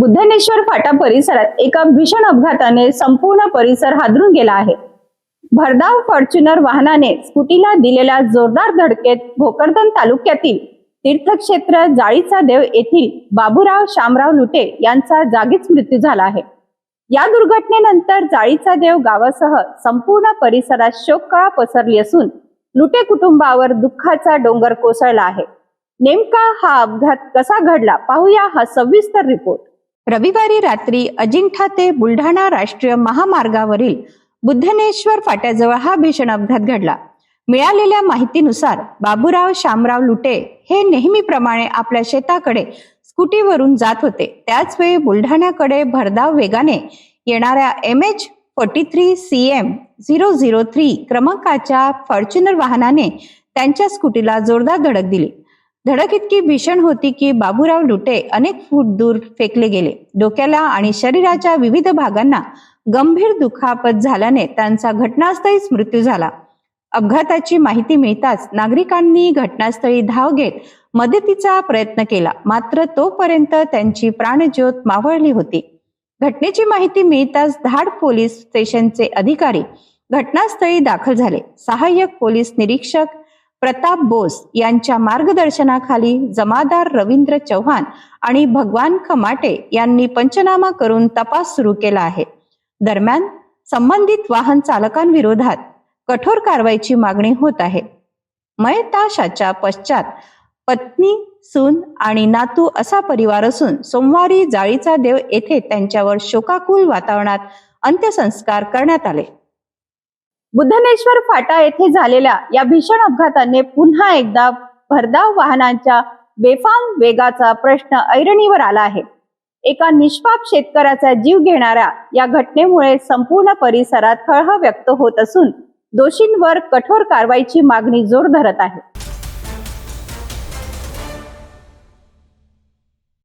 बुद्धनेश्वर फाटा परिसरात एका भीषण अपघाताने संपूर्ण परिसर हादरून गेला आहे। भरधाव फॉर्च्युनर वाहनाने स्कूटीला दिलेल्या जोरदार धडकेत भोकरदन तालुक्यातील तीर्थक्षेत्र जाळीचा देव येथील बाबूराव शामराव लुटे यांचा जागीच मृत्यू झाला आहे। या दुर्घटनेनंतर जाळीचा देव गावासह संपूर्ण परिसरात शोककळा पसरली असून लुटे कुटुंबावर दुःखाचा डोंगर कोसळला आहे। नेमका हा अपघात कसा घडला पाहूया हा सविस्तर रिपोर्ट। रविवारी रात्री अजिंठा ते बुलढाणा राष्ट्रीय महामार्गावरील बुद्धनेश्वर फाट्याजवळ हा भीषण अपघात घडला। मिळालेल्या माहितीनुसार बाबूराव शामराव लुटे हे नेहमीप्रमाणे आपल्या शेताकडे स्कूटीवरून जात होते। त्याच वेळी बुलढाण्याकडे भरधाव वेगाने येणाऱ्या MH43 CM 003 क्रमांकाच्या फॉर्च्युनर वाहनाने त्यांच्या स्कूटीला जोरदार धडक दिली। धडक इतकी भीषण होती की बाबूराव लुटे अनेक फूट दूर फेकले गेले। डोक्याला आणि शरीराच्या विविध भागांना गंभीर दुखापत झाल्याने त्यांचा घटनास्थळीच मृत्यू झाला। अपघाताची माहिती मिळताच नागरिकांनी घटनास्थळी धाव घेत मदतीचा प्रयत्न केला, मात्र तोपर्यंत त्यांची प्राणज्योत मावळली होती। घटनेची माहिती मिळताच धाड पोलीस स्टेशनचे अधिकारी घटनास्थळी दाखल झाले। सहाय्यक पोलीस निरीक्षक प्रताप बोस यांच्या मार्गदर्शनाखाली जमादार रवींद्र चव्हाण आणि भगवान खमाटे यांनी पंचनामा करून तपास सुरू केला आहे। दरम्यान संबंधित वाहन चालकांविरोधात कठोर कारवाईची मागणी होत आहे। मयताशाच्या पश्चात पत्नी, सून आणि नातू असा परिवार असून सोमवारी जाळीचा देव येथे त्यांच्यावर शोकाकुल वातावरणात अंत्यसंस्कार करण्यात आले। बुद्धनेश्वर फाटा येथे झालेल्या या भीषण अपघाताने पुन्हा एकदा भरधाव वाहनांच्या बेफाम वेगाचा प्रश्न ऐरणीवर आला आहे। एका निष्पाप शेतकऱ्याचा जीव घेणाऱ्या या घटनेमुळे संपूर्ण परिसरात हळहळ व्यक्त होत असून दोषींवर कठोर कारवाईची मागणी जोर धरत आहे।